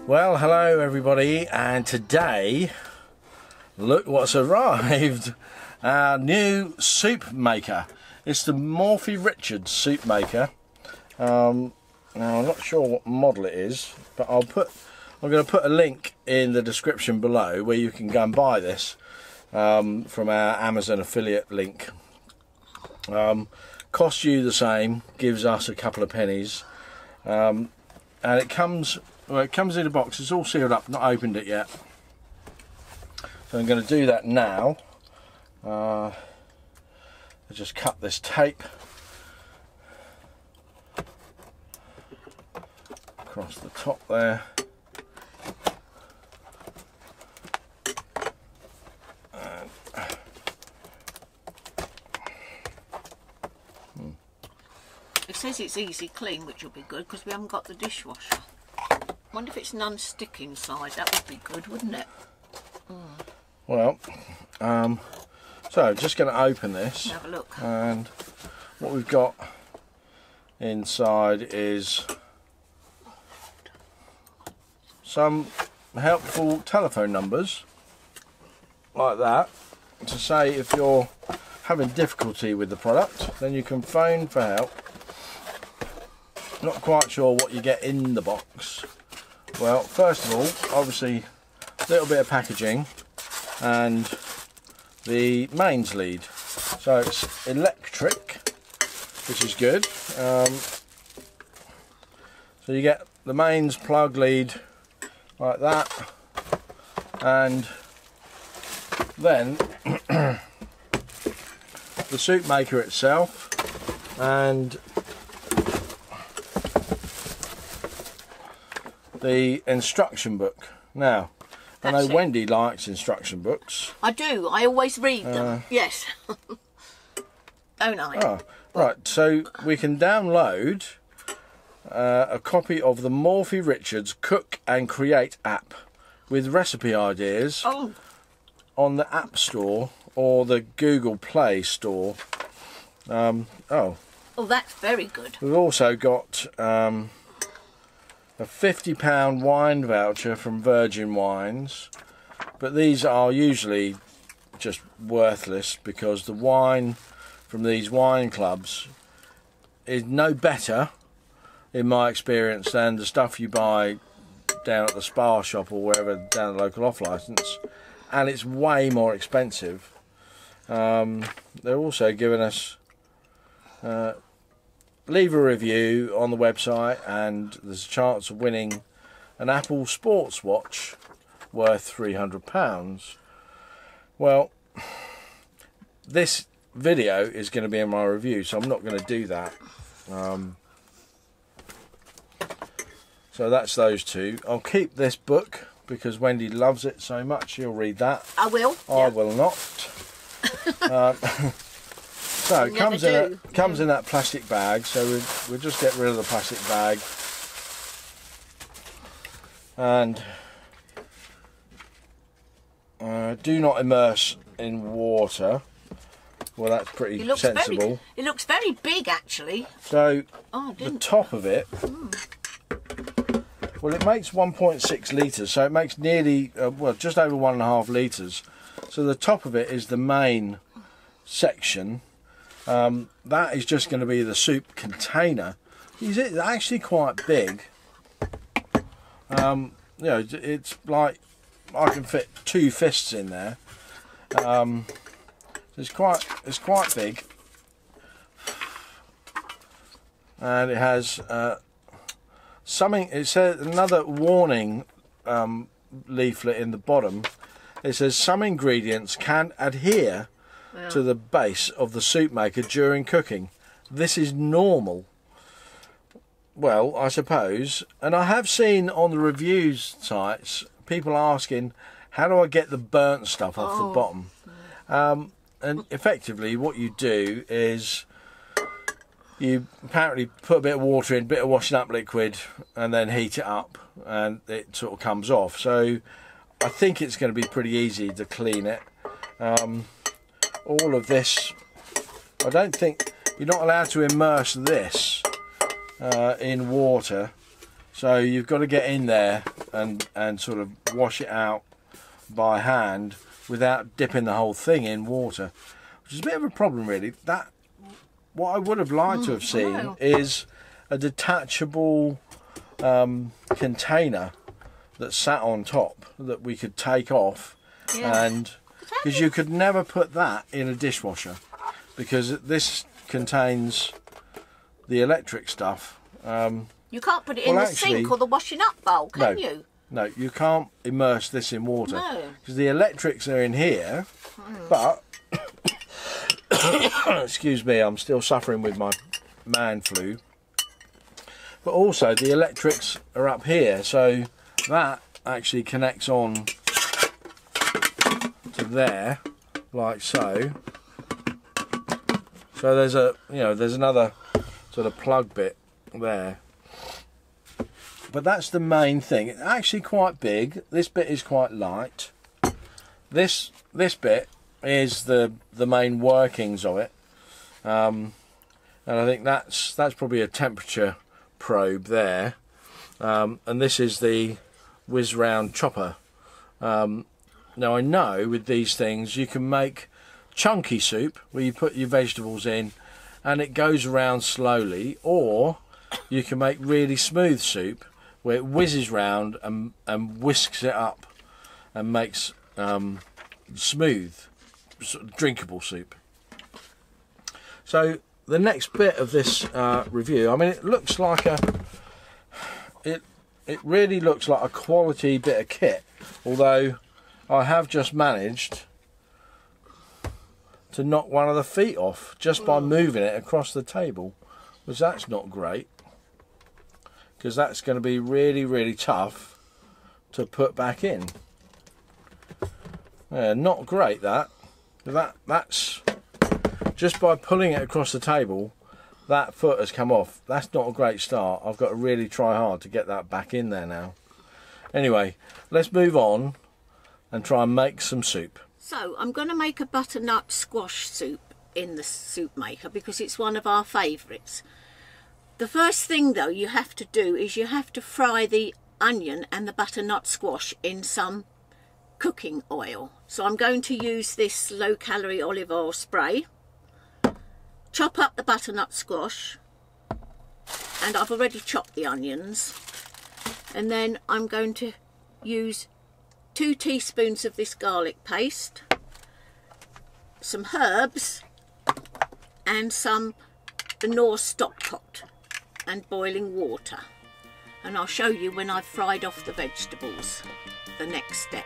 Well, hello everybody, and today look what's arrived. Our new Soupmaker. It's the Morphy Richards Soupmaker. Now I'm not sure what model it is, but I'm going to put a link in the description below where you can go and buy this from our Amazon affiliate link. Costs you the same, gives us a couple of pennies, and it comes in a box. It's all sealed up, not opened it yet. So I'm going to do that now. I'll just cut this tape across the top there. It says it's easy clean, which will be good because we haven't got the dishwasher. Wonder if it's non-stick inside. That would be good, wouldn't it? Well, so just going to open this. Have a look. And what we've got inside is some helpful telephone numbers, like that, to say if you're having difficulty with the product, then you can phone for help. Not quite sure what you get in the box. Well, first of all, obviously a little bit of packaging and the mains lead. So it's electric, which is good. So you get the mains plug lead like that, and then the Soupmaker itself, and the instruction book. Now, I know Wendy likes instruction books. I do. I always read them. Yes. Don't I? Oh, right. So we can download a copy of the Morphy Richards Cook and Create app with recipe ideas on the App Store or the Google Play Store. Oh, that's very good. We've also got a £50 wine voucher from Virgin Wines, but these are usually just worthless because the wine from these wine clubs is no better, in my experience, than the stuff you buy down at the Spa shop or wherever down at the local off licence, and it's way more expensive. They're also giving us leave a review on the website, and there's a chance of winning an Apple Sports watch worth £300. Well, this video is going to be in my review, so I'm not going to do that. So that's those two. I'll keep this book because Wendy loves it so much, she'll read that. I will. I will not. So it comes in that plastic bag, so we'll just get rid of the plastic bag, and do not immerse in water. Well, that's pretty sensible. It looks very big, actually. So the top of it, well, it makes 1.6 litres, so it makes nearly, well, just over 1.5 litres. So the top of it is the main section. That is just going to be the soup container. It's actually quite big. You know, it's like I can fit 2 fists in there. It's quite big, and it has something. It says another warning leaflet in the bottom. It says some ingredients can adhere to the base of the Soupmaker during cooking. This is normal. Well, I suppose. And I have seen on the reviews sites people asking, how do I get the burnt stuff off the bottom? And effectively what you do is you apparently put a bit of water in, a bit of washing up liquid, and then heat it up, and it sort of comes off. So I think it's going to be pretty easy to clean it. All of this, I don't think, you're not allowed to immerse this in water, so you've got to get in there and sort of wash it out by hand without dipping the whole thing in water, which is a bit of a problem really. That what I would have liked to have seen is a detachable container that sat on top that we could take off, and because you could never put that in a dishwasher because this contains the electric stuff. You can't put it in the sink or the washing up bowl, can you? No, you can't immerse this in water because the electrics are in here, but excuse me, I'm still suffering with my man flu. But also the electrics are up here, so that actually connects on to there, like so. So there's a, there's another sort of plug bit there. But that's the main thing. It's actually quite big. This bit is quite light. This bit is the main workings of it, and I think that's probably a temperature probe there, and this is the whiz round chopper. Now I know with these things you can make chunky soup where you put your vegetables in and it goes around slowly, or you can make really smooth soup where it whizzes round and whisks it up and makes smooth, sort of drinkable soup. So the next bit of this review, I mean, it looks like it really looks like a quality bit of kit, although I have just managed to knock one of the feet off just by moving it across the table, which that's not great, because that's going to be really, really tough to put back in. Yeah, not great that's just by pulling it across the table, that foot has come off. That's not a great start. I've got to really try hard to get that back in there now. Anyway, let's move on and try and make some soup. So I'm going to make a butternut squash soup in the Soupmaker because it's one of our favourites. The first thing though you have to do is you have to fry the onion and the butternut squash in some cooking oil. So I'm going to use this low-calorie olive oil spray, chop up the butternut squash, and I've already chopped the onions, and then I'm going to use 2 teaspoons of this garlic paste, some herbs, and some Knorr stock pot and boiling water. And I'll show you when I've fried off the vegetables, the next step.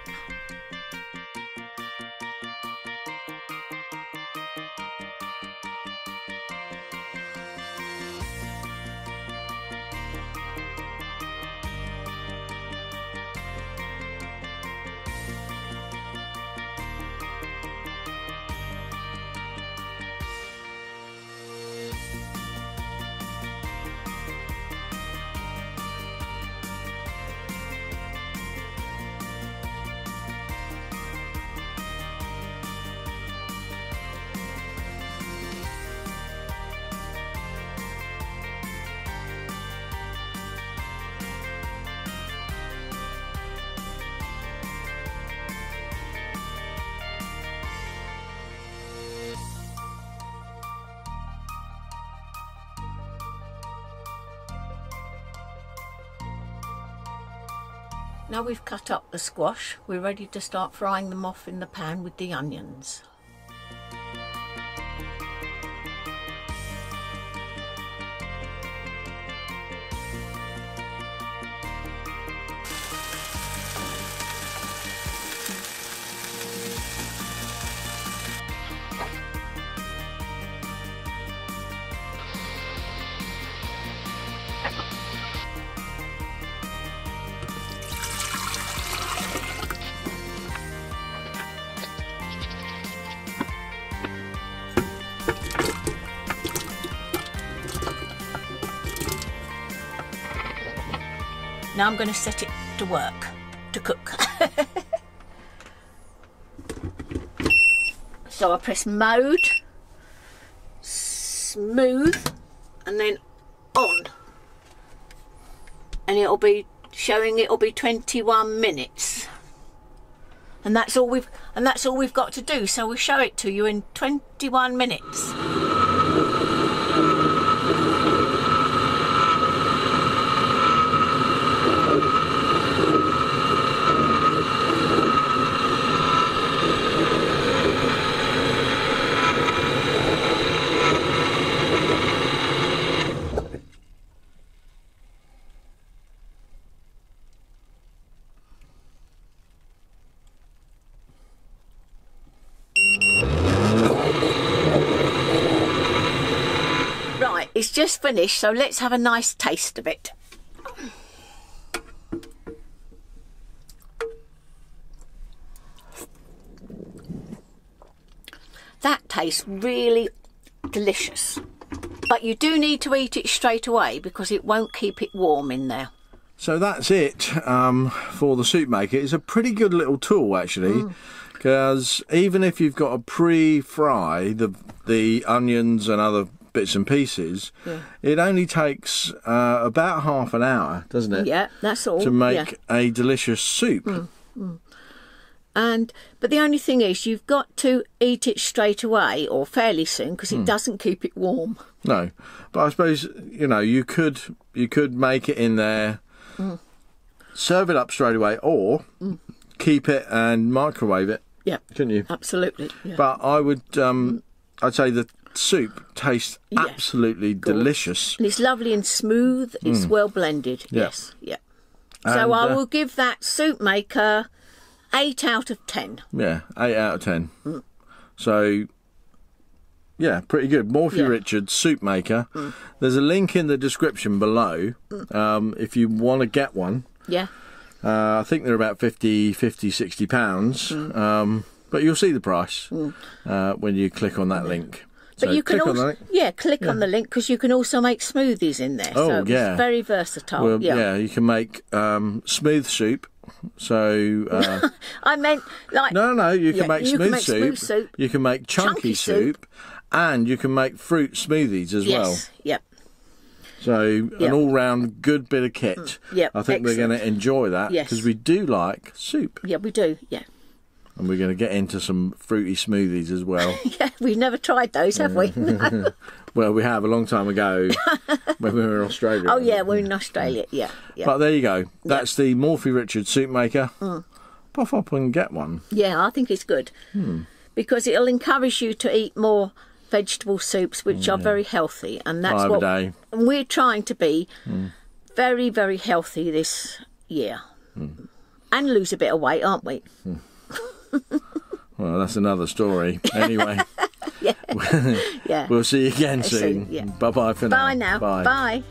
Now we've cut up the squash, we're ready to start frying them off in the pan with the onions. Now I'm going to set it to work, to cook. So I press mode, smooth, and then on. And it'll be showing it'll be 21 minutes. And that's all we've got to do. So we'll show it to you in 21 minutes. Right, it's just finished, so let's have a nice taste of it. That tastes really delicious. But you do need to eat it straight away because it won't keep it warm in there. So that's it for the Soupmaker. It's a pretty good little tool, actually, because even if you've got to pre-fry the onions and other bits and pieces, it only takes about half an hour, doesn't it? Yeah, that's all. To make a delicious soup. But the only thing is, you've got to eat it straight away or fairly soon because it doesn't keep it warm. No, but I suppose you could make it in there, serve it up straight away, or keep it and microwave it. Yeah, couldn't you? Absolutely. Yeah. But I would, I'd say the soup tastes absolutely delicious. And it's lovely and smooth. It's well blended. Yes. Yeah. So I will give that Soupmaker 8 out of 10. Yeah, 8 out of 10. So, yeah, pretty good. Morphy Richards Soupmaker. There's a link in the description below if you want to get one. Yeah. I think they're about 50, 60 pounds. But you'll see the price when you click on that link. But so you can also, click on the link because you can also make smoothies in there. Oh, so it's very versatile. Well, you can make smooth soup. So I meant like no, you can make smooth soup. You can make chunky soup, and you can make fruit smoothies as well. Yep. So an all-round good bit of kit. I think we're going to enjoy that because we do like soup. Yeah, we do. Yeah. And we're going to get into some fruity smoothies as well. Yeah, we've never tried those, have we? Well, we have a long time ago when we were in Australia. Oh, yeah, we're in Australia, yeah. But there you go. That's the Morphy Richards Soupmaker. Pop up and get one. Yeah, I think it's good. Because it'll encourage you to eat more vegetable soups, which are very healthy. And that's 5 a day. And we're trying to be very, very healthy this year. And lose a bit of weight, aren't we? Well, that's another story. Anyway, yeah. We'll see you again soon. Yeah. Bye-bye for now. Bye now. Bye.